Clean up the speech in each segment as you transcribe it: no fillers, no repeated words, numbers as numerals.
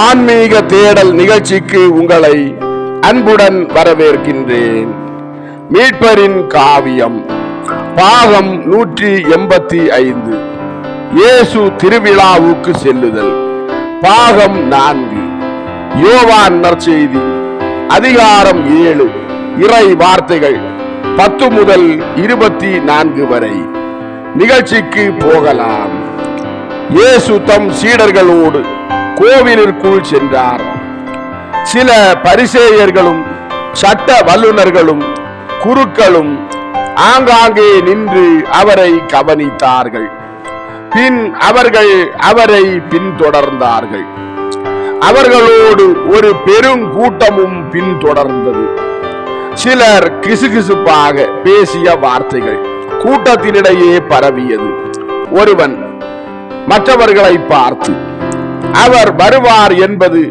ஆன்மீக தேடல் நிகழ்ச்சிக்கு உங்களை அன்புடன் வரவேற்கின்றேன். மீட்பரின் காவியம் பாகம் 185 இயேசு திருவிழாவுக்கு செல்லுதல். பாகம் 4 யோவான் நற்செய்தி அதிகாரம் 7 இறை வார்த்தைகள் 10 முதல் 24 வரை. நிகழ்ச்சிக்கு போகலாம். இயேசு தம் சீடர்களோடு கோவிலிற்குள் சென்றார். சில பரிசேயர்களும் சட்ட வல்லுநர்களும் குருக்களும் ஆங்காங்கே நின்று அவரை கவனித்தார்கள். பின் அவர்கள் அவரை பின்தொடர்ந்தார்கள். அவர்களோடு ஒரு பெருங்கூட்டமும் பின்தொடர்ந்தது. சிலர் கிசுகிசுப்பாக பேசிய வார்த்தைகள் கூட்டத்தினிடையே பரவியது. ஒருவன் மற்றவர்களை பார்த்து, அவர் வருவார் என்பது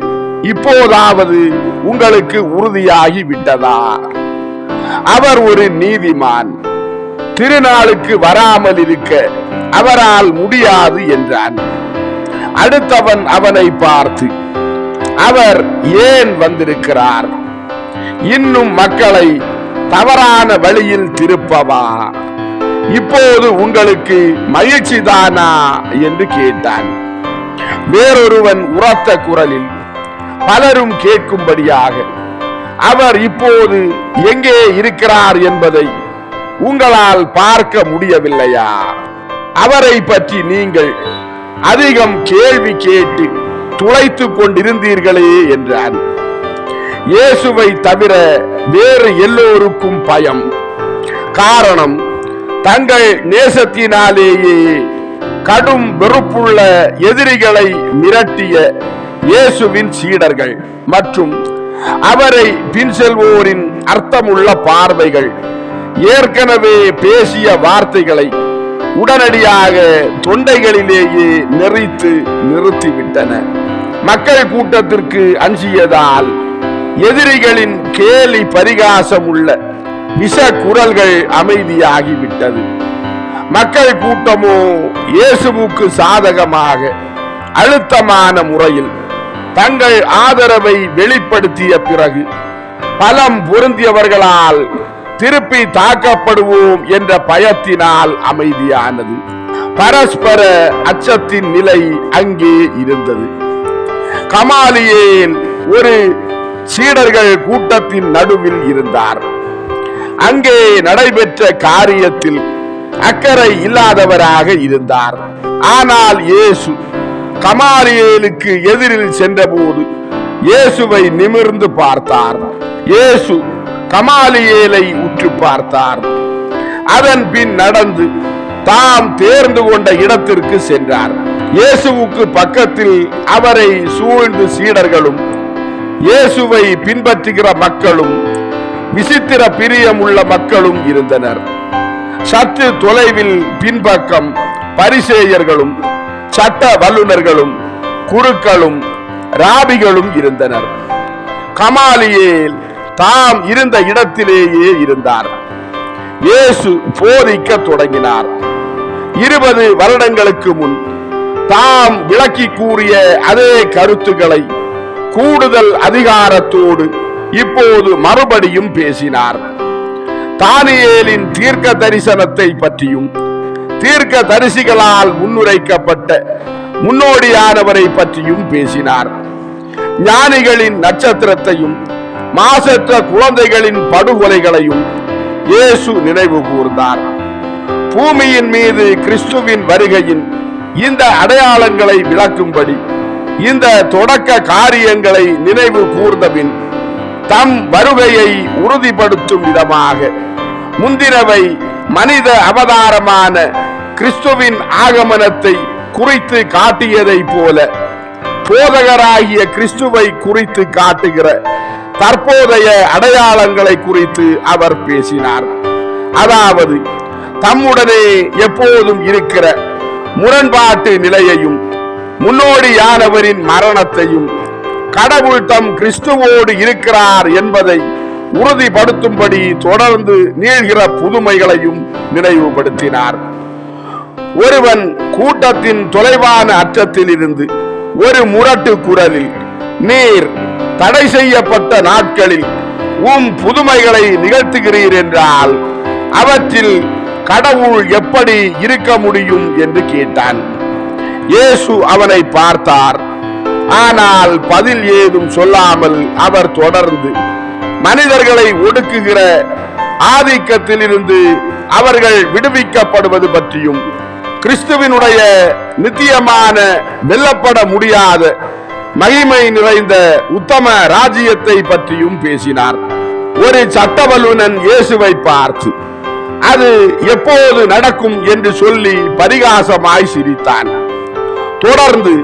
இப்போதாவது உங்களுக்கு உறுதியாகி விட்டதா? அவர் ஒரு நீதிமான், திருநாளுக்கு வராமல் இருக்க அவரால் முடியாது என்றான். அடுத்தவன் அவனை பார்த்து, அவர் ஏன் வந்திருக்கிறார்? இன்னும் மக்களை தவறான வழியில் திருப்பவா? இப்போது உங்களுக்கு மகிழ்ச்சி தானா என்று கேட்டான். வேறொருவன் உரத்த குரலில் பலரும் கேட்கும்படியாக, அவர் இப்போது எங்கே இருக்கிறார் என்பதை உங்களால் பார்க்க முடியவில்லையா? அவரை பற்றி நீங்கள் அதிகம் கேள்வி கேட்டு துளைத்துக் கொண்டிருந்தீர்களே என்றான். இயேசுவை தவிர வேறு எல்லோருக்கும் பயம். காரணம், தங்கள் நேசத்தினாலேயே கடும் வெறுப்புள்ள எதிரிகளை மிரட்டிய இயேசுவின் சீடர்கள் மற்றும் அவரை பின் செல்வோரின் அர்த்தமுள்ள பார்வைகள் ஏற்கனவே பேசிய வார்த்தைகளை உடனடியாக தொண்டைகளிலேயே நெறித்து நிறுத்திவிட்டன. மக்கள் கூட்டத்திற்கு அஞ்சியதால் எதிரிகளின் கேலி பரிகாசம் உள்ள விஷ குரல்கள் அமைதியாகிவிட்டது. மக்கள் கூட்டமோ இயேசுவுக்கு சாதகமாக அழுத்தமான முறையில் தங்கள் ஆதரவை வெளிப்படுத்திய பிறகு பலம் பொருந்தியவர்களால் திருப்பி தாக்கப்படுவோம் என்ற பயத்தினால் அமைதியானது. பரஸ்பர அச்சத்தின் நிலை அங்கே இருந்தது. கமாலியேல் ஒரு சீடர்கள் கூட்டத்தின் நடுவில் இருந்தார். அங்கே நடைபெற்ற காரியத்தில் அக்கறை இல்லாதவராக இருந்தார். ஆனால் இயேசு கமாலியேலுக்கு எதிரில் சென்றபோது இயேசுவை நிமிர்ந்து பார்த்தார். இயேசு கமாலியேலை உற்று பார்த்தார். அதன் பின் நடந்து தாம் தேர்ந்து கொண்ட இடத்திற்கு சென்றார். இயேசுவுக்கு பக்கத்தில் அவரை சூழ்ந்து சீடர்களும் இயேசுவை பின்பற்றுகிற மக்களும் விசித்திர பிரியமுள்ள மக்களும் இருந்தனர். சற்று தொலைவில் பின்பக்கம் பரிசேயர்களும் சட்ட வல்லுநர்களும் குருக்களும் ராபிகளும் இருந்தனர். கமாலியேல் தாம் இருந்த இடத்திலேயே இருந்தார். இயேசு போதிக்க தொடங்கினார். 20 வருடங்களுக்கு முன் தாம் விளக்கி கூறிய அதே கருத்துக்களை கூடுதல் அதிகாரத்தோடு இப்போது மறுபடியும் பேசினார். தானியேலின் தீர்க்க தரிசனத்தை பற்றியும் தீர்க்க தரிசிகளால் முன்னுரைக்கப்பட்ட முன்னோடியானவரை பற்றியும் பேசினார். ஞானிகளின் நட்சத்திரத்தையும் மாசற்ற குழந்தைகளின் படுகொலைகளையும் இயேசு நினைவு கூர்ந்தார். பூமியின் மீது கிறிஸ்துவின் வருகையின் இந்த அடையாளங்களை விளக்கும்படி இந்த தொடக்க காரியங்களை நினைவு கூர்ந்தபின் தம் வருகையை உறுதிப்படுத்தும் விதமாக முந்தினவை மனித அவதாரமான கிறிஸ்துவின் ஆகமனத்தை குறித்து காட்டியதை போல போதகராகிய கிறிஸ்துவை குறித்து காட்டுகிற தற்போதைய அடையாளங்களை குறித்து அவர் பேசினார். அதாவது, தம்முடனே எப்போதும் இருக்கிற முரண்பாட்டு நிலையையும் முன்னோடியானவரின் மரணத்தையும் கடவுள் தம் கிறிஸ்துவோடு இருக்கிறார் என்பதை உறுதிப்படுத்தும்படி தொடர்ந்து நீள்கிற புதுமைகளையும் நினைவுபடுத்தினார். ஒருவன் கூட்டத்தின் தொலைவான அற்றத்தில் இருந்து ஒரு முரட்டு குரலில், நீர் தடை செய்யப்பட்ட நாட்களில் புதுமைகளை நிகழ்த்துகிறீர் என்றால் அவற்றில் கடவுள் எப்படி இருக்க முடியும் என்று கேட்டான். இயேசு அவனை பார்த்தார். ஆனால் பதில் ஏதும் சொல்லாமல் அவர் தொடர்ந்து, மனிதர்களை ஒடுக்குகிற ஆதிக்கத்தில் இருந்து அவர்கள் விடுவிக்கப்படுவது பற்றியும் கிறிஸ்துவினுடைய நித்தியமான வெல்லப்பட முடியாத மகிமை நிறைந்த உத்தம ராஜ்யத்தை பற்றியும் பேசினார். ஒரு சட்ட வல்லுநன் இயேசுவை பார்த்து, அது எப்போது நடக்கும் என்று சொல்லி பரிகாசமாய் சிரித்தான். தொடர்ந்து,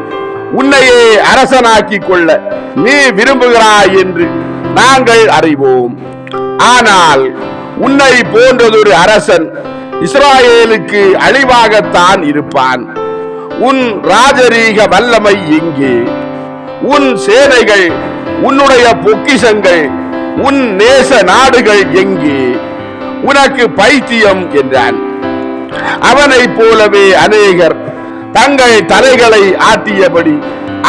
உன்னையே அரசனாக்கிக் கொள்ள நீ விரும்புகிறாய் என்று நாங்கள் அறிவோம். ஆனால் உன்னை போன்றதொரு அரசன் இஸ்ராயேலுக்கு அழிவாகத்தான் இருப்பான். உன் ராஜரீக வல்லமை எங்கே? உன் சேனைகள், உன்னுடைய பொக்கிஷங்கள், உன் நேச நாடுகள் எங்கே? உனக்கு பைத்தியம் என்றான். அவனை போலவே அநேகர் தங்கள் தலைகளை ஆட்டியபடி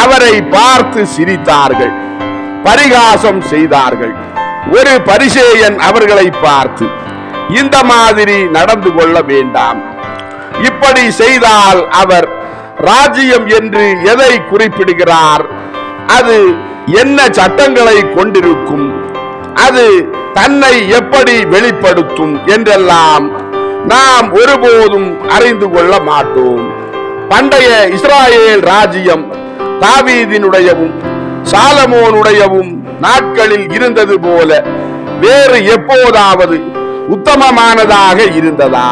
அவரை பார்த்து சிரித்தார்கள், பரிகாசம் செய்தார்கள். ஒரு பரிசேயன் அவர்களை பார்த்து, இந்த மாதிரி நடந்து கொள்ள வேண்டாம். இப்படி செய்தால் அவர் ராஜ்யம் என்று எதை குறிப்பிடுகிறார்? அது என்ன சட்டங்களை கொண்டிருக்கும்? அது தன்னை எப்படி வெளிப்படுத்தும் என்றெல்லாம் நாம் ஒருபோதும் அறிந்து கொள்ள மாட்டோம். பண்டைய இஸ்ராயேல் ராஜ்யம் தாவீதினுடையவும் சாலமோனுடையவும் நாட்களில் இருந்தது போல வேறு எப்போதாவது உத்தமமானதாக இருந்ததா?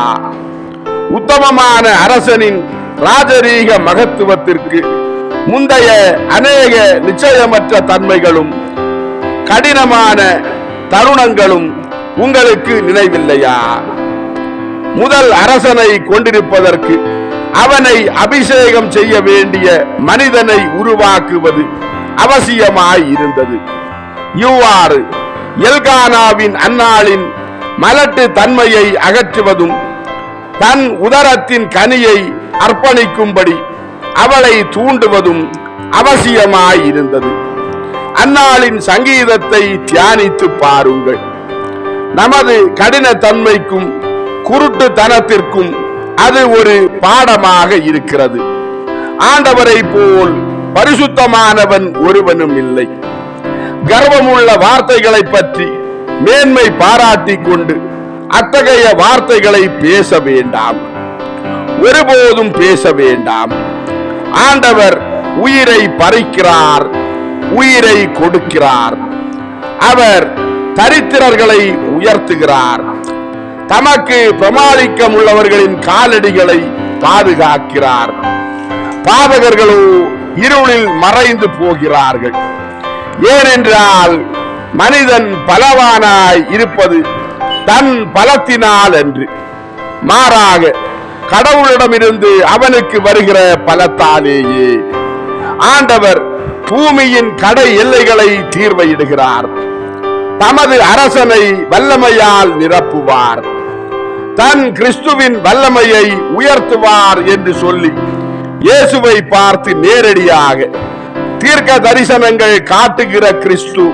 உத்தமமான அரசனின் ராஜரீக மகத்துவத்திற்கு முந்தைய அநேக நிச்சயமற்ற தன்மைகளும் கடினமான தருணங்களும் உங்களுக்கு நினைவில்லையா? முதல் அரசனை கொண்டிருப்பதற்கு அவனை அபிஷேகம் செய்ய வேண்டிய மனிதனை உருவாக்குவது அவசியமாய் இருந்தது. இவ்வாறு எல்கானாவின் அன்னாளின் மலட்டு தன்மையை அகற்றுவதும் தன் உதரத்தின் கனியை அர்ப்பணிக்கும்படி அவளை தூண்டுவதும் அவசியமாய் இருந்தது. அன்னாளின் சங்கீதத்தை தியானித்து பாருங்கள். நமது கடின தன்மைக்கும் குருட்டுத்தனத்திற்கும் அது ஒரு பாடமாக இருக்கிறது. ஆண்டவரை போல் பரிசுத்தமானவன் ஒருவனும் இல்லை. கர்வமுள்ள வார்த்தைகளை பற்றி மேன்மை பாராட்டிக் கொண்டு அத்தகைய வார்த்தைகளை பேச வேண்டாம், ஒருபோதும் பேச வேண்டாம். ஆண்டவர் உயிரை பறிக்கிறார், உயிரை கொடுக்கிறார். அவர் தரித்திரர்களை உயர்த்துகிறார். தமக்கு பிரமாணிக்கம் உள்ளவர்களின் காலடிகளை பாதுகாக்கிறார். பாதகர்களோ இருளில் மறைந்து போகிறார்கள். ஏனென்றால் மனிதன் பலவானாய் இருப்பது தன் பலத்தினால் என்று, மாறாக கடவுளிடமிருந்து அவனுக்கு வருகிற பலத்தாலேயே. ஆண்டவர் பூமியின் கடை எல்லைகளை தீர்வையிடுகிறார். தமது அரசனை வல்லமையால் நிரப்புவார். தன் கிறிஸ்துவின் வல்லமையை உயர்த்துவார் என்று சொல்லி இயேசுவை பார்த்து நேரடியாக தீர்க்க தரிசனங்கள் காட்டுகிற கிறிஸ்து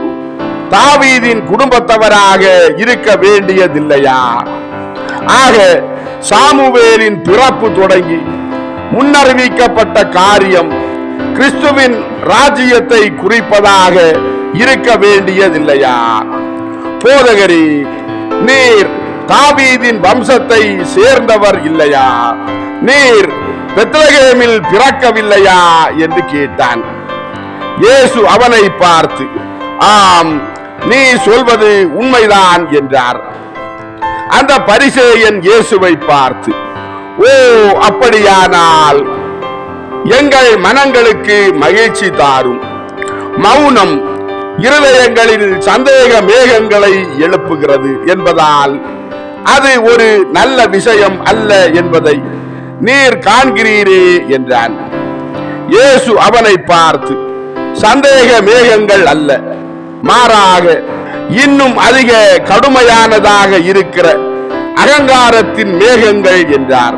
தாவீதின் குடும்பத்தவராக இருக்க வேண்டியதில்லையா? ஆக சாமுவேலின் பிறப்பு தொடங்கி முன்னறிவிக்கப்பட்ட காரியம் கிறிஸ்துவின் ராஜ்யத்தை குறிப்பதாக இருக்க வேண்டியதில்லையா? போதகரே, நீர் தாவீதின் வம்சத்தை சேர்ந்தவர் இல்லையா? நீர் பெத்லகேமில் பிறக்கவில்லையா என்று கேட்டான். இயேசு அவனை பார்த்து, ஆம், நீ சொல்வது உண்மைதான் என்றார். அந்த பரிசேயன் இயேசுவை பார்த்து, ஓ, அப்படியானால் எங்கள் மனங்களுக்கு மகிழ்ச்சி தாரும். மௌனம் இருதயங்களில் சந்தேக மேகங்களை எழுப்புகிறது என்பதால் அது ஒரு நல்ல விஷயம் அல்ல என்பதை நீர் காண்கிறீரே என்றான். இயேசு அவனை பார்த்து, சந்தேக மேகங்கள் அல்ல, மாறாக இன்னும் அதிக கடுமையானதாக இருக்கிற அகங்காரத்தின் மேகங்கள் என்றார்.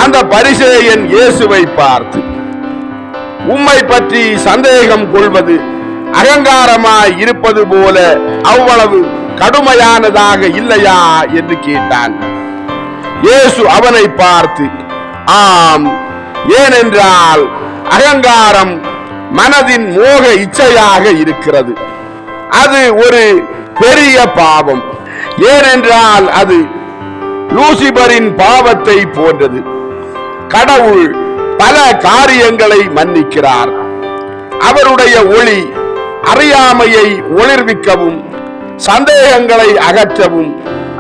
அந்த பரிசேயன் இயேசுவை பார்த்து, உம்மை பற்றி சந்தேகம் கொள்வது அகங்காரமாய் இருப்பது போல அவ்வளவு கடுமையானதாக இல்லையா என்று கேட்டான். இயேசு அவனை பார்த்து, ஆம், ஏனென்றால் அகங்காரம் மனதின் மோக இச்சையாக இருக்கிறது. அது ஒரு பெரிய பாவம். ஏனென்றால் அது லூசிபரின் பாவத்தை போன்றது. கடவுள் பல காரியங்களை மன்னிக்கிறார். அவருடைய ஒளி அறியாமையை ஒளிர்விக்கவும் சந்தேகங்களை அகற்றவும்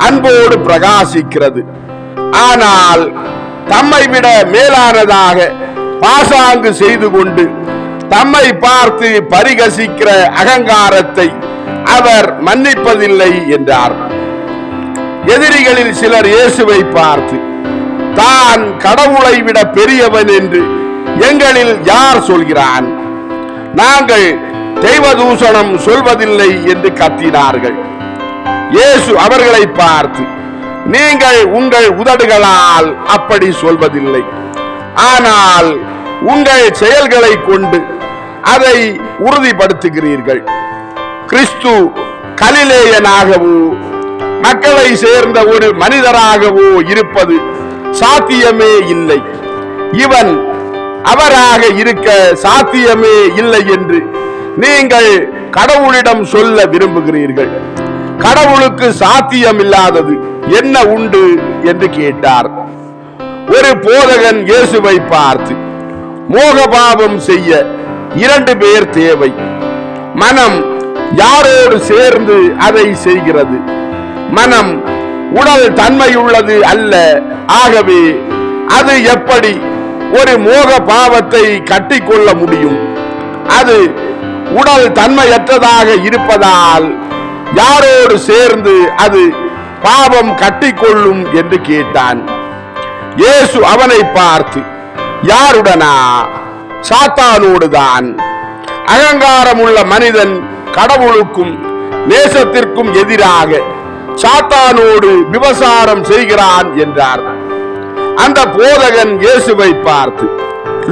அன்போடு பிரகாசிக்கிறது. ஆனால் தம்மை விட மேலானதாக பாசாங்கு செய்து கொண்டு தம்மை பார்த்து பரிகசிக்கிற அகங்காரத்தை அவர் மன்னிப்பதில்லை என்றார். எதிரிகளில் சிலர் இயேசுவை பார்த்து, தான் கடவுளை விட பெரியவன் என்று எங்களில் யார் சொல்கிறான்? நாங்கள் தெய்வ தூஷணம் சொல்வதில்லை என்று கத்தினார்கள். இயேசு அவர்களை பார்த்து, நீங்கள் உங்கள் உதடுகளால் அப்படி சொல்வதில்லை, ஆனால் உங்கள் செயல்களை கொண்டு அதை உறுதிப்படுத்துகிறீர்கள். கிறிஸ்து கலிலேயனாகவோ மக்களை சேர்ந்த ஒரு மனிதராகவோ இருப்பது சாத்தியமே இல்லை. இவன் அவராக இருக்க சாத்தியமே இல்லை என்று நீங்கள் கடவுளிடம் சொல்ல விரும்புகிறீர்கள். கடவுளுக்கு சாத்தியம் இல்லாதது என்ன உண்டு என்று கேட்டார். ஒரு போதகன் இயேசுவை பார்த்து, மோகபாவம் செய்ய 2 பேர் தேவை. மனம் யாரோடு சேர்ந்து அதை செய்கிறது? மனம் உடல் தன்மையுள்ளது அல்ல. ஆகவே அது எப்படி ஒரு மோக பாவத்தை கட்டிக்கொள்ள முடியும்? அது உடல் தன்மையற்றதாக இருப்பதால் யாரோடு சேர்ந்து அது பாவம் கட்டிக்கொள்ளும் என்று கேட்டான். இயேசு அவனை பார்த்து, யாருடனா? சாத்தானோடுதான். அகங்காரம் உள்ள மனிதன் கடவுளுக்கும் நேசத்திற்கும் எதிராக சாத்தானோடு விபசாரம் செய்கிறான் என்றார். அந்த போதகன் இயேசுவை பார்த்து,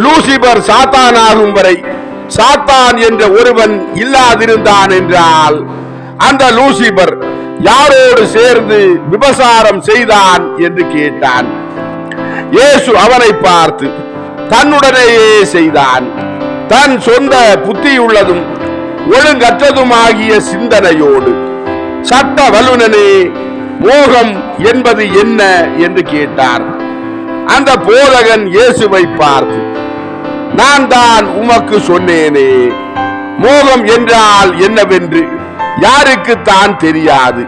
லூசிபர் சாத்தானாகும் வரை சாத்தான் என்ற ஒருவன் இல்லாதிருந்தான் என்றால் அந்த லூசிபர் யாரோடு சேர்ந்து விபசாரம் செய்தான் என்று கேட்டான். இயேசு அவனை பார்த்து, தன்னுடனேயே செய்தான். தன் சொந்த புத்தியுள்ளதும் ஒழுங்கற்றதுமாகிய சிந்தனையோடு. சட்ட வல்லுனனே, மோகம் என்பது என்ன என்று கேட்டார். அந்த போதகன் இயேசுவை பார்த்து, நான் தான் உமக்கு சொன்னேனே, மோகம் என்றால் என்னவென்று யாருக்கு தான் தெரியாது.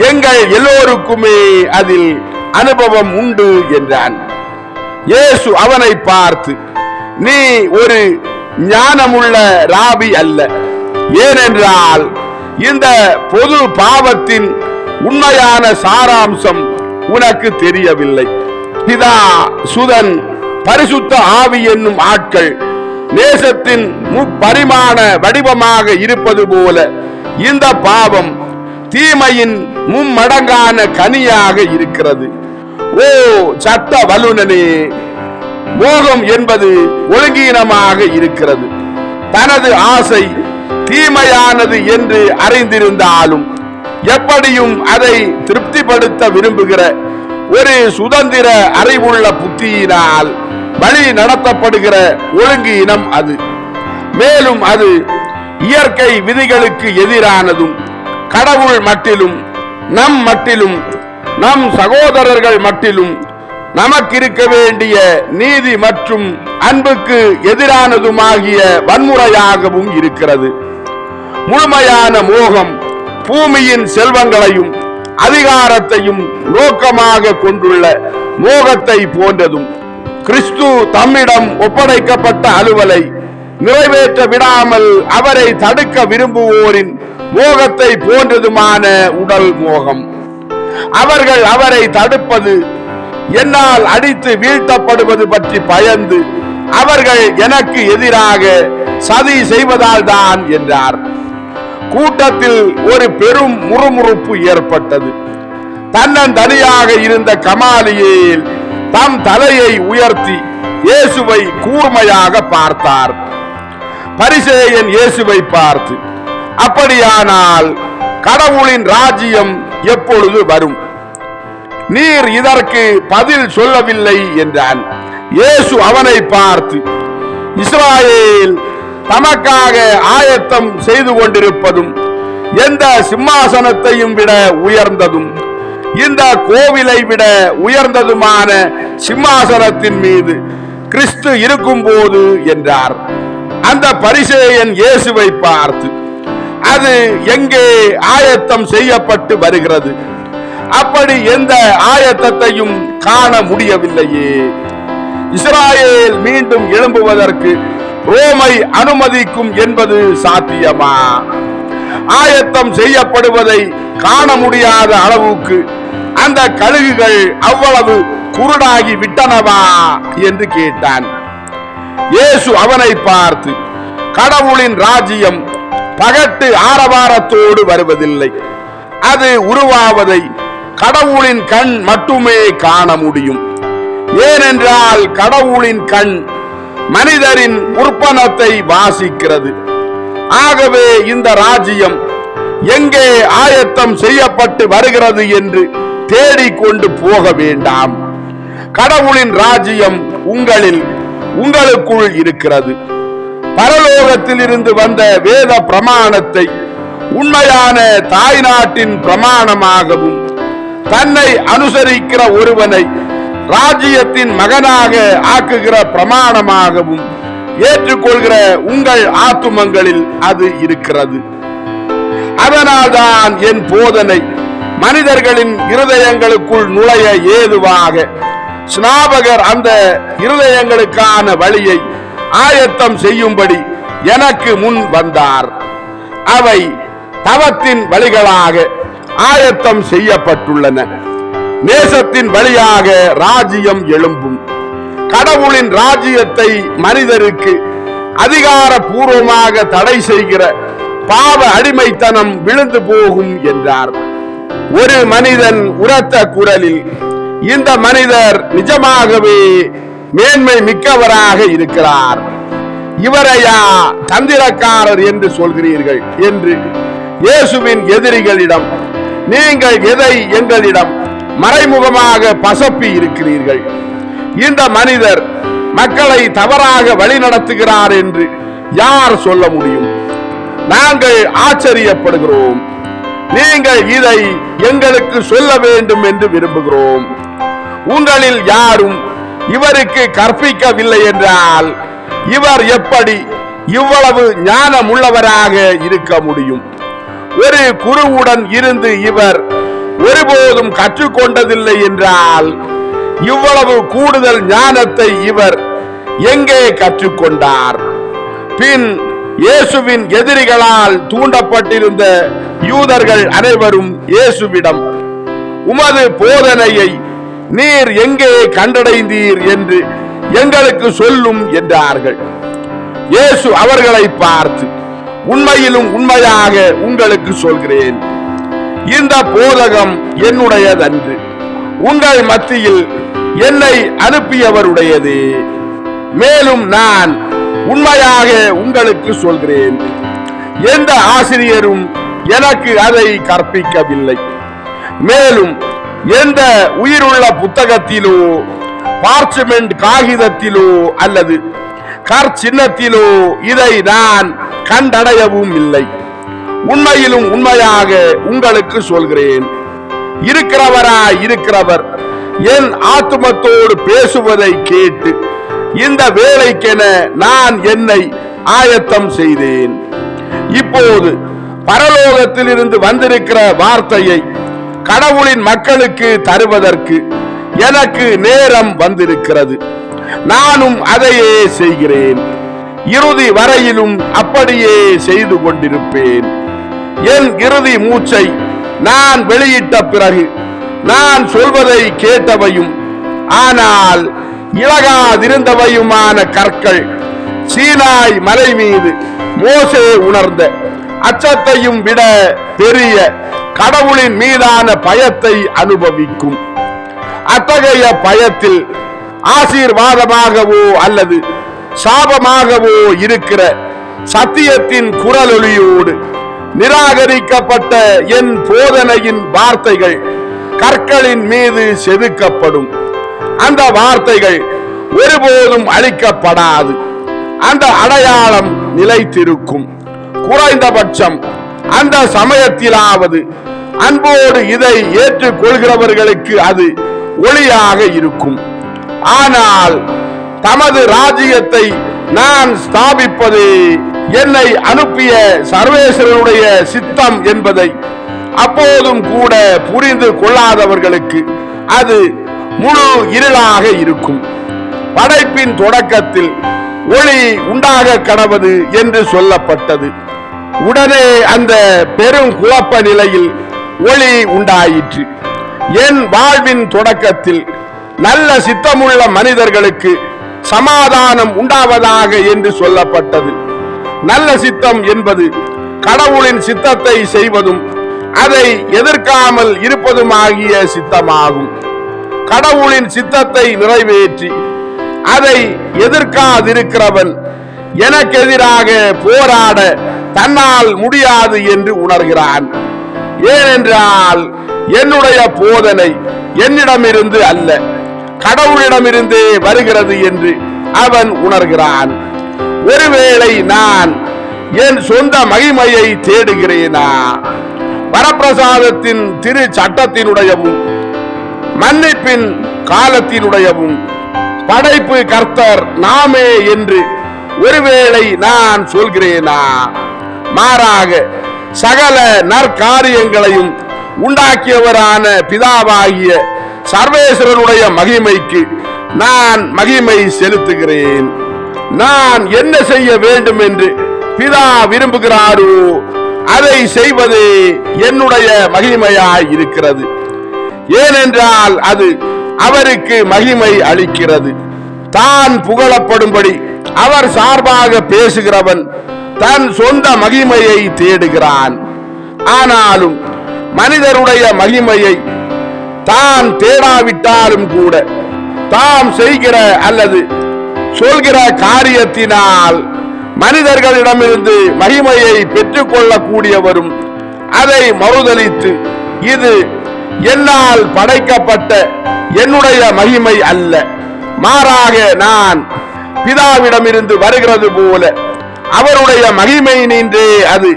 எங்கள் எல்லோருக்குமே அதில் அனுபவம் உண்டு என்றான். இயேசு அவனை பார்த்து, நீ ஒரு ஞானமுள்ள ராபி அல்ல. ஏனென்றால் இந்த பொது பாவத்தின் உண்மையான சாராம்சம் உனக்கு தெரியவில்லை. பிதா, சுதன், பரிசுத்த ஆவி என்னும் ஆட்கள் நேசத்தின் முப்பரிமாண வடிவமாக இருப்பது போல இந்த பாவம் தீமையின் மும்மடங்கான கனியாக இருக்கிறது. ஓ சட்ட வல்லுனனே, மோகம் என்பது ஒழுங்கீனமாக இருக்கிறது. தனது ஆசை தீமையானது என்று அறிந்திருந்தாலும் எப்படியும் அதை திருப்திப்படுத்த விரும்புகிற ஒரு சுதந்திர அறிவுள்ள புத்தியினால் வழி நடத்தப்படுகிற ஒழுங்கீனம் அது. மேலும் அது இயற்கை விதிகளுக்கு எதிரானதும், கடவுள் மட்டிலும் நம் மட்டிலும் நம் சகோதரர்கள் மட்டிலும் நமக்கு இருக்க வேண்டிய நீதி மற்றும் அன்புக்கு எதிரானதுமாகிய வன்முறையாகவும் இருக்கிறது. முழுமையான மோகம் பூமியின் செல்வங்களையும் அதிகாரத்தையும் நோக்கமாக கொண்டுள்ள மோகத்தை போன்றதும், கிறிஸ்து தம்மிடம் ஒப்படைக்கப்பட்ட அலுவலை நிறைவேற்ற விடாமல் அவரை தடுக்க விரும்புவோரின் மோகத்தை போன்றதுமான உடல் மோகம். அவர்கள் அவரை தடுப்பது என்னால் அடித்து வீழ்த்தப்படுவது பற்றி பயந்து அவர்கள் எனக்கு எதிராக சதி செய்வதால் தான் என்றார். கூட்டத்தில் ஒரு பெரும் முறுமுறுப்பு ஏற்பட்டது. தன்னந்தனியாக இருந்த கமாலியேல் தம் தலையை உயர்த்தி இயேசுவை கூர்மையாக பார்த்தார். பரிசேயன் இயேசுவை பார்த்து, அப்படியானால் கடவுளின் ராஜ்யம் எப்பொழுது வரும்? நீர் இதற்கு பதில் சொல்லவில்லை என்றான். இயேசு அவனை பார்த்து, இஸ்ராயேல் தமக்காக ஆயத்தம் செய்து கொண்டிருப்பதும் எந்த சிம்மாசனத்தையும் விட உயர்ந்ததும் இந்த கோவிலை விட உயர்ந்ததுமான சிம்மாசனத்தின் மீது கிறிஸ்து இருக்கும் போது என்றார். அந்த பரிசேயன் இயேசுவை பார்த்து, அது எங்கே ஆயத்தம் செய்யப்பட்டு வருகிறது? அப்படி எந்த ஆயத்தத்தையும் காண முடியவில்லையே. இஸ்ராயேல் மீண்டும் எழும்புவதற்கு ரோமை அனுமதிக்கும் என்பது சாத்தியமா? ஆயத்தம் செய்யப்படுவதை காண முடியாத அளவுக்கு அந்த கழுகுகள் அவ்வளவு குருடாகி விட்டனவா என்று கேட்டான். இயேசு அவனை பார்த்து, கடவுளின் ராஜ்யம் பகட்டு ஆரவாரத்தோடு வருவதில்லை. அது உருவாவதை கடவுளின் கண் மட்டுமே காண முடியும். ஏனென்றால் கடவுளின் கண் மனிதரின் உற்பனத்தை வாசிக்கிறது. ஆகவே இந்த ராஜ்யம் எங்கே ஆயத்தம் செய்யப்பட்டு வருகிறது என்று தேடிக்கொண்டு போக வேண்டாம். கடவுளின் ராஜ்யம் உங்களுக்குள் இருக்கிறது. பரலோகத்தில் இருந்து வந்த வேத பிரமாணத்தை உண்மையான தாய்நாட்டின் பிரமாணமாகவும் தன்னை அனுசரிக்கிற ஒருவனை ராஜ்யத்தின் மகனாக ஆக்குகிற பிரமாணமாகவும் ஏற்றுக்கொள்கிற உங்கள் ஆத்துமங்களில் அது இருக்கிறது. அதனால்தான் என் போதனை மனிதர்களின் இருதயங்களுக்குள் நுழைய ஏதுவாக ஸ்நாபகர் அந்த இருதயங்களுக்கான வழியை ஆயத்தம் செய்யும்படி எனக்கு முன் வந்தார். அவை தவத்தின் வழிகளாக ஆயத்தம் செய்யப்பட்டுள்ளன. நேசத்தின் வழியாக ராஜ்யம் எழும்பும். கடவுளின் ராஜ்யத்தை மனிதருக்கு அதிகாரபூர்வமாக தடை செய்கிற பாவ அடிமைத்தனம் விழுந்து போகும் என்றார். ஒரு மனிதன் உரத்த குரலில், இந்த மனிதர் நிஜமாகவே மேன்மை மிக்கவராக இருக்கிறார், இவரையா தந்திரக்காரர் என்று சொல்கிறீர்கள் என்று இயேசுவின் எதிரிகளிடம், நீங்கள் எதை எங்களிடம் மறைமுகமாக பசப்பி இருக்கிறீர்கள்? இந்த மனிதர் மக்களை தவறாக வழிநடத்துகிறார் என்று யார் சொல்ல முடியும்? நாங்கள் ஆச்சரியப்படுகிறோம். நீங்கள் இதை எங்களுக்கு சொல்ல வேண்டும் என்று விரும்புகிறோம். உங்களில் யாரும் இவருக்கு கற்பிக்கவில்லை என்றால் இவர் எப்படி இவ்வளவு ஞானமுள்ளவராக இருக்க முடியும்? ஒரு குருவுடன் இருந்து இவர் ஒருபோதும் கற்றுக்கொண்டதில்லை என்றால் இவ்வளவு கூடுதல் ஞானத்தை இவர் எங்கே கற்றுக்கொண்டார்? பின் இயேசுவின் எதிரிகளால் தூண்டப்பட்டிருந்த யூதர்கள் அனைவரும் இயேசுவிடம், உமது போதனையை நீர் எங்கே கண்டடைந்தீர் என்று எங்களுக்கு சொல்லும் என்றார்கள். இயேசு அவர்களை பார்த்து, உண்மையிலும் உண்மையாக உங்களுக்கு சொல்கிறேன், இந்த போதகம் என்னுடையதன்று, உங்கள் மத்தியில் என்னை அனுப்பியவருடையது. மேலும் நான் உண்மையாக உங்களுக்கு சொல்கிறேன், எந்த ஆசிரியரும் எனக்கு அதை கற்பிக்கவில்லை. மேலும் எந்த உயிருள்ள புத்தகத்திலோ பார்ச்மெண்ட் காகிதத்திலோ அல்லது கற்சின்னத்திலோ இதை நான் கண்டடையவும் இல்லை. உண்மையிலும் உண்மையாக உங்களுக்கு சொல்கிறேன், இருக்கிறவராய் இருக்கிறவர் என் ஆத்துமத்தோடு பேசுவதை கேட்டு இந்த வேலைக்கென நான் என்னை ஆயத்தம் செய்தேன். இப்போது பரலோகத்தில் இருந்து வந்திருக்கிற வார்த்தையை கடவுளின் மக்களுக்கு தருவதற்கு எனக்கு நேரம் வந்திருக்கிறது. நானும் அதையே செய்கிறேன். இறுதி வரையிலும் அப்படியே செய்து கொண்டிருப்பேன். என் இறுதி மூச்சை நான் வெளியிட்ட பிறகு நான் சொல்வதை கேட்டவையும் ஆனால் இலகாதிருந்தவையுமான கற்கள் சீனாய் மலை மீது மோசே உணர்ந்த அச்சத்தையும் விட பெரிய கடவுளின் மீதான பயத்தை அனுபவிக்கும். அத்தகைய பயத்தில் ஆசீர்வாதமாகவோ அல்லது சாபமாகவோ இருக்கிற சத்தியத்தின் குரலொலியோடு நிராகரிக்கப்பட்ட என் போதனையின் வார்த்தைகள் கற்களின் மீது செதுக்கப்படும். அந்த வார்த்தைகள் ஒருபோதும் அழிக்கப்படாது. அந்த அடையாளம் நிலைத்திருக்கும். குறைந்தபட்சம் அந்த சமயத்திலாவது அன்போடு இதை ஏற்றுக்கொள்கிறவர்களுக்கு அது ஒளியாக இருக்கும். ஆனால் தமது ராஜ்யத்தை நான் ஸ்தாபிப்பது என்னை அனுப்பிய சர்வேஸ்வரனுடைய சித்தம் என்பதை அப்போதும் கூட புரிந்து கொள்ளாதவர்களுக்கு அது முழு இருளாக இருக்கும். படைப்பின் தொடக்கத்தில் ஒளி உண்டாக கடவது என்று சொல்லப்பட்டது. உடனே அந்த பெரும் குழப்ப நிலையில் ஒளி உண்டாயிற்று. என் வாழ்வின் தொடக்கத்தில் நல்ல சித்தமுள்ள மனிதர்களுக்கு சமாதானம் உண்டாவதாக என்று சொல்லப்பட்டது. நல்ல சித்தம் என்பது கடவுளின் சித்தத்தை செய்வதும் அதை எதிர்க்காமல் இருப்பதுமாகிய சித்தமாகும். கடவுளின் சித்தத்தை நிறைவேற்றி அதை எதிர்க்காதிருக்கிறவன் எனக்கு எதிராக போராட தன்னால் முடியாது என்று உணர்கிறான். ஏனென்றால் என்னுடைய போதனை என்னிடமிருந்து அல்ல, கடவுளிடமிருந்தே வருகிறது என்று அவன் உணர்கிறான். ஒருவேளை நான் என் சொந்த மகிமையை தேடுகிறேனா? வரப்பிரசாதத்தின் திரு சட்டத்தினுடையவும் மன்னிப்பின் காலத்தினுடையவும் படைப்பு கர்த்தர் நாமே என்று ஒருவேளை நான் சொல்கிறேனா? மாறாக சகல நற்காரியங்களையும் உண்டாக்கியவரான பிதாவாகிய சர்வேஸ்வரனுடைய மகிமைக்கு நான் மகிமை செலுத்துகிறேன். நான் என்ன செய்ய வேண்டும் என்று பிதா விரும்புகிறாரோ அதை செய்வதே என்னுடைய மகிமையாய் இருக்கிறது. ஏனென்றால் அது அவருக்கு மகிமை அளிக்கிறது. தான் புகழப்படும்படி அவர் சார்பாக பேசுகிறவன் தன் சொந்த மகிமையை தேடுகிறான். ஆனாலும் மனிதருடைய மகிமையை தான் தேடாவிட்டாலும் கூட தாம் செய்கிற அல்லது சொல்கிற காரியத்தினால் மனிதர்களிடமிருந்து மகிமையை பெற்றுக் கொள்ளக்கூடியவரும் அதை மறுதலித்து இது என்னால் படைக்கப்பட்ட என்னுடைய மகிமை அல்ல, மாறாக நான் பிதாவிடமிருந்து வருகிறது போல அவருடைய மகிமை நின்றே அது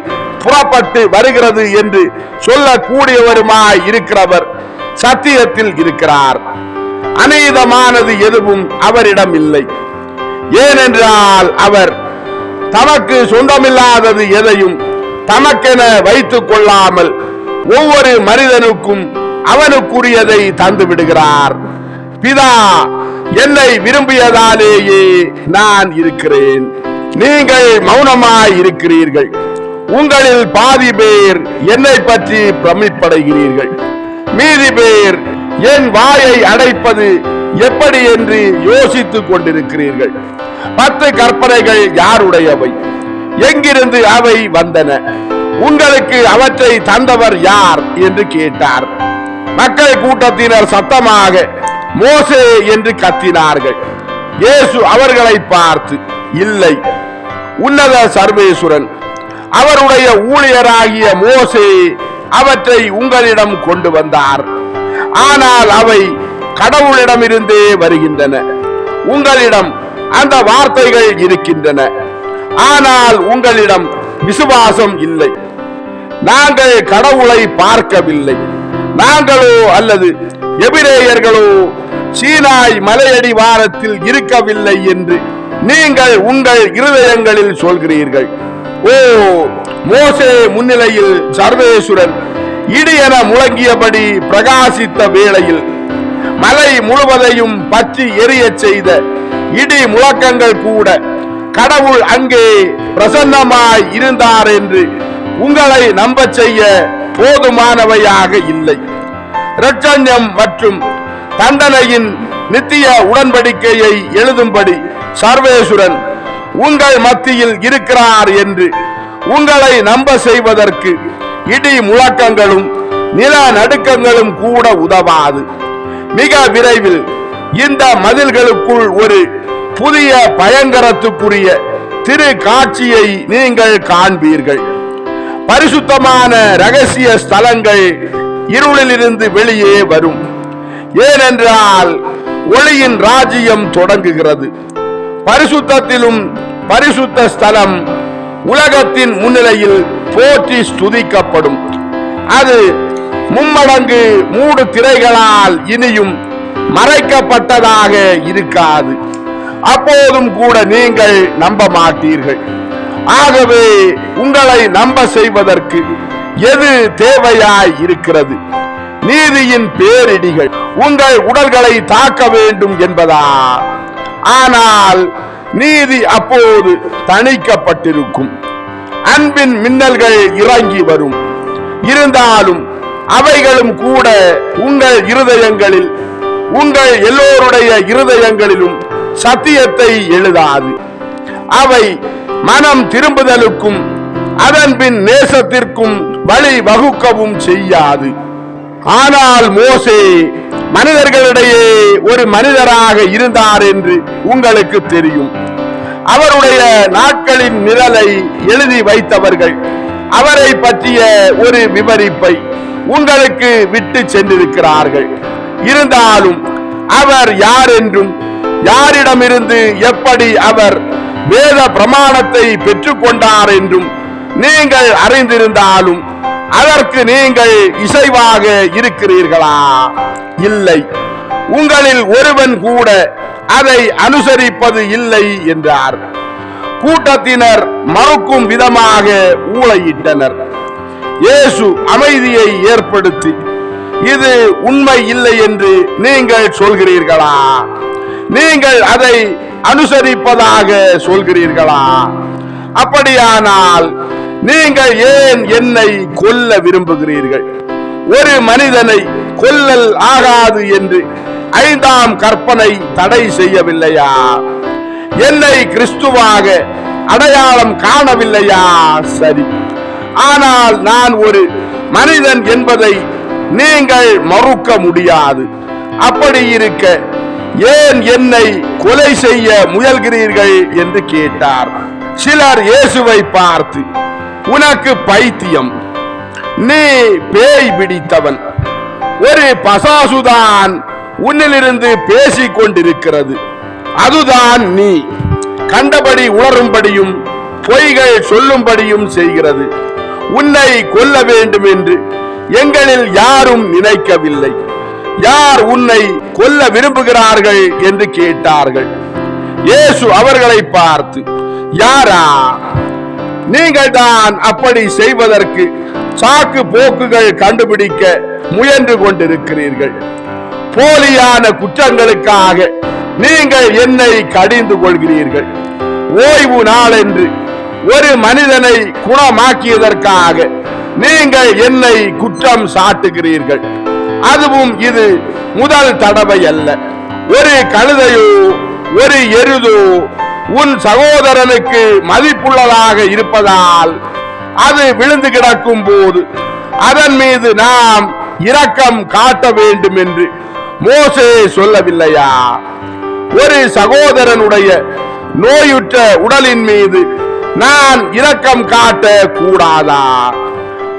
புறப்பட்டு வருகிறது என்று சொல்லக்கூடியவருமாய் இருக்கிறவர் சத்தியத்தில் இருக்கிறார். அநீதமானது எதுவும் அவரிடம் இல்லை. ஏனென்றால் அவர் தமக்கு சொந்தமில்லாதது எதையும் தமக்கென வைத்துக் கொள்ளாமல் ஒவ்வொரு மனிதனுக்கும் அவனுக்குரியதை தந்து விடுகிறார். பிதா என்னை விரும்பியதாலேயே நான் இருக்கிறேன். நீங்கள் மௌனமாய் இருக்கிறீர்கள். உங்களில் பாதி பேர் என்னை பற்றி பிரமிப்படைகிறீர்கள். மீதி பேர் என் வாயை அடைப்பது எப்படி என்று யோசித்துக் கொண்டிருக்கிறீர்கள். 10 கற்பனைகள் யாருடையவை? எங்கிருந்து அவை வந்தன? உங்களுக்கு அவற்றை தந்தவர் யார் என்று கேட்டார். மக்கள் கூட்டத்தினர் சத்தமாக மோசே என்று கத்தினார்கள். இயேசு அவர்களை பார்த்து, இல்லை, உன்னத சர்வேசுரன் அவருடைய ஊழியராகிய மோசே அவற்றை உங்களிடம் கொண்டு வந்தார். ஆனால் அவை கடவுளிடமிருந்தே வருகின்றன. உங்களிடம் அந்த வார்த்தைகள் இருக்கின்றன, ஆனால் உங்களிடம் விசுவாசம் இல்லை. நாங்கள் கடவுளை பார்க்கவில்லை. நாங்களோ அல்லது எபிரேயர்களோ சீனாய் மலையடி வாரத்தில் இருக்கவில்லை என்று நீங்கள் உங்கள் இருதயங்களில் சொல்கிறீர்கள். ஓ, மோசே முன்னிலையில் சர்வேசுரன் இடியென முழங்கியபடி பிரகாசித்த வேளையில் மலை முழுவதையும் பற்றி எரிய செய்த இடி முழக்கங்கள் கூட கடவுள் அங்கே பிரசன்னமாய் இருந்தார் என்று உங்களை நம்ப செய்ய போதுமானவையாக இல்லை. இரட்சண்யம் மற்றும் தண்டனையின் நித்திய உடன்படிக்கையை எழுதும்படி சர்வேசுரன் உங்கள் மத்தியில் இருக்கிறார் என்று உங்களை நம்ப செய்வதற்கு இடி முழக்கங்களும் நில நடுக்கங்களும் கூட உதவாது. மிக விரைவில் இந்த மதில்களுக்குள் ஒரு புதிய பயங்கரத்துக்குரிய திரு காட்சியை நீங்கள் காண்பீர்கள். பரிசுத்தமான ரகசிய ஸ்தலங்கள் இருளிலிருந்து வெளியே வரும். ஏனென்றால் ஒளியின் ராஜ்யம் தொடங்குகிறது. பரிசுத்தத்திலும் பரிசுத்த ஸ்தலம் உலகத்தின் முன்னிலையில் போற்றி ஸ்துதிக்கப்படும். அது மும்மடங்கு மூடு திரைகளால் இனியும் மறைக்கப்பட்டதாக இருக்காது. அப்போதும் கூட நீங்கள் நம்ப மாட்டீர்கள். ஆகவே உங்களை நம்ப செய்வதற்கு எது தேவையாய் இருக்கிறது? நீதியின் பேரிடிகள் உங்கள் உடல்களை தாக்க வேண்டும் என்பதா? ஆனால் நீதி அப்போது தணிக்கப்பட்டிருக்கும். அன்பின் மின்னல்கள் இறங்கி வரும். இருந்தாலும் அவைகளும் கூட உங்கள் இருதயங்களில், உங்கள் எல்லோருடைய இருதயங்களிலும் சத்தியத்தை எழுதாது. அவை மனம் திரும்புதலுக்கும் அதன் பின் நேசத்திற்கும் வழி வகுக்கவும் செய்யாது. ஆனால் மோசே மனிதர்களிடையே ஒரு மனிதராக இருந்தார் என்று உங்களுக்கு தெரியும். அவருடைய நாட்களின் நிழலை எழுதி வைத்தவர்கள் அவரை பற்றிய ஒரு விவரிப்பை உங்களுக்கு விட்டு சென்றிருக்கிறார்கள். இருந்தாலும் அவர் யார் என்றும், யாரிடமிருந்து எப்படி அவர் வேத பிரமாணத்தை பெற்றுக்கொண்டார் என்றும் நீங்கள் அறிந்திருந்தாலும் அதற்கு நீங்கள் இசைவாக இருக்கிறீர்களா? இல்லை, உங்களில் ஒருவன் கூட அதை அனுசரிப்பது இல்லை என்றார். கூட்டத்தினர் மறுக்கும் விதமாக ஊளையிட்டனர். இயேசு அமைதியை ஏற்படுத்தி, இது உண்மை இல்லை என்று நீங்கள் சொல்கிறீர்களா? நீங்கள் அதை அனுசரிப்பதாக சொல்கிறீர்களா? அப்படியானால் நீங்கள் ஏன் என்னை கொல்ல விரும்புகிறீர்கள்? ஒரு மனிதனை கொல்லல் ஆகாது என்று 5ஆம் கற்பனை தடை செய்யவில்லையா? என்னை கிறிஸ்துவாக அடையாளம் காணவில்லையா? சரி, ஆனால் நான் ஒரு மனிதன் என்பதை நீங்கள் மறுக்க முடியாது. அப்படி இருக்க ஏன் என்னை கொலை செய்ய முயல்கிறீர்கள் என்று கேட்டார். சிலர் இயேசுவை பார்த்து, உனக்கு பைத்தியம், நீ பேய் பிடித்தவன், ஒரு பசாசுதான் உன்னிலிருந்து பேசிக் கொண்டிருக்கிறது, அதுதான் நீ கண்டபடி உளரும்படியும் பொய்கள் சொல்லும்படியும் செய்கிறது. உன்னை கொல்ல வேண்டும் என்று எங்களில் யாரும் நினைக்கவில்லை. யார் உன்னை கொல்ல விரும்புகிறார்கள் என்று கேட்டார்கள். இயேசு அவர்களை பார்த்து, யாரா? நீங்கள் தான் அப்படி செய்வதற்கு சாக்கு போக்குகள் கண்டுபிடிக்க முயன்று கொண்டிருக்கிறீர்கள். போலியான குற்றங்களுக்காக நீங்கள் என்னை கடிந்து கொள்கிறீர்கள். ஓய்வு நாள் என்று ஒரு மனிதனை குணமாக்கியதற்காக நீங்கள் என்னை குற்றம் சாட்டுகிறீர்கள். அதுவும் இது முதல் தடவை அல்ல. ஒரு கழுதையோ ஒரு எருதோ உன் சகோதரனுக்கு மதிப்புள்ளதாக இருப்பதால் அது விழுந்து கிடக்கும் போது அதன் மீது நாம் இரக்கம் காட்ட வேண்டும் என்று மோசே சொல்லவில்லையா? ஒரு சகோதரனுடைய நோயுற்ற உடலின் மீது நான் இரக்கம் காட்ட கூடாதா?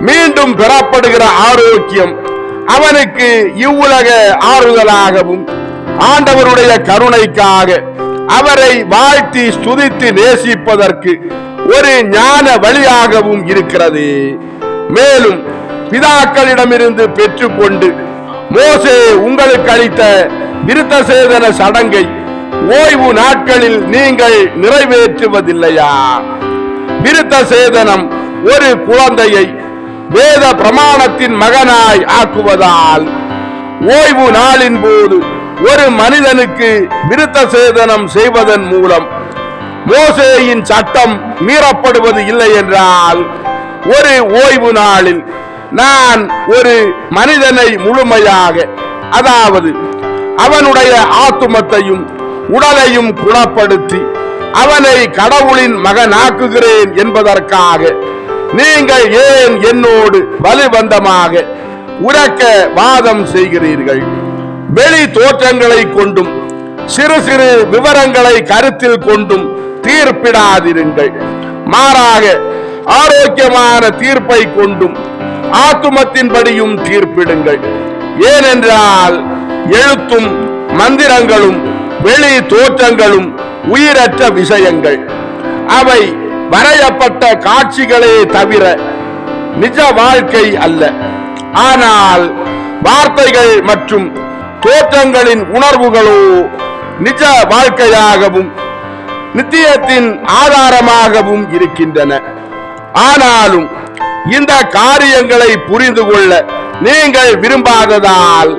மீண்டும் பெறப்படுகிற ஆரோக்கியம் அவனுக்கு இவ்வுலக ஆறுதலாகவும் ஆண்டவருடைய கருணைக்காக அவரை வாழ்த்தி ஸ்துதித்து நேசிப்பதற்கு ஒரு ஞான வழியாகவும் இருக்கிறது. மேலும் பிதாக்களிடமிருந்து பெற்றுக்கொண்டு மோசே உங்களுக்கு அளித்த விருத்த சேதன சடங்கை ஓய்வு நாட்களில் நீங்கள் நிறைவேற்றுவதில்லையா? விருத்த சேதனம் ஒரு குழந்தையை வேத பிரமாணத்தின் மகனாய் ஆக்குவதால் ஓய்வு நாளின் போது ஒரு மனிதனுக்கு விருத்த சேதனம் செய்வதன் மூலம் மோசேயின் சட்டம் மீறப்படுவது இல்லை என்றால், ஒரு ஓய்வு நாளில் நான் ஒரு மனிதனை முழுமையாக, அதாவது அவனுடைய ஆத்துமத்தையும் உடலையும் குணப்படுத்தி அவனை கடவுளின் மகனாக்குகிறேன் என்பதற்காக நீங்கள் ஏன் என்னோடு பலிபந்தமாக உரக்க வாதம் செய்கிறீர்கள்? வெளி தோற்றங்களை கொண்டும் சிறு சிறு விவரங்களை கருத்தில் கொண்டும் தீர்ப்பிடாதிருங்கள். மாறாக ஆரோக்கியமான தீர்ப்பை கொண்டும் ஆத்துமத்தின்படியும் தீர்ப்பிடுங்கள். ஏனென்றால் எழுத்தும் மந்திரங்களும் வெளி தோற்றங்களும் உயிரற்ற விஷயங்கள். அவை வரையப்பட்ட காட்சிகளே தவிர நிஜ வாழ்க்கை அல்ல. ஆனால் வார்த்தைகள் மற்றும் தோற்றங்களின் உணர்வுகளோ நிஜ வாழ்க்கையாகவும் நித்தியத்தின் ஆதாரமாகவும் இருக்கின்றன. ஆனாலும் இந்த காரியங்களை புரிந்து கொள்ள நீங்கள் விரும்பாததால்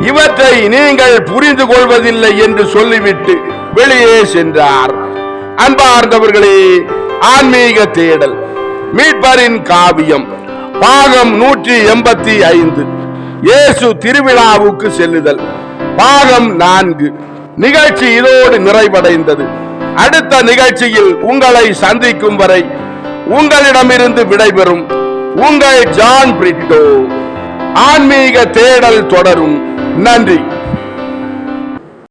இவற்றை நீங்கள் புரிந்து கொள்வதில்லை என்று சொல்லிவிட்டு வெளியே சென்றார். அன்பார்ந்தவர்களே, ஆன்மீக தேடல் மீட்பரின் காவியம் பாகம் 185 இயேசு திருவிழாவுக்கு செல்லுதல் பாகம் 4 நிகழ்ச்சி இதோடு நிறைவடைந்தது. அடுத்த நிகழ்ச்சியில் உங்களை சந்திக்கும் வரை உங்களிடமிருந்து விடைபெறும் உங்கள் ஜான் பிரிட்டோ. ஆன்மீக தேடல் தொடரும். நன்றி.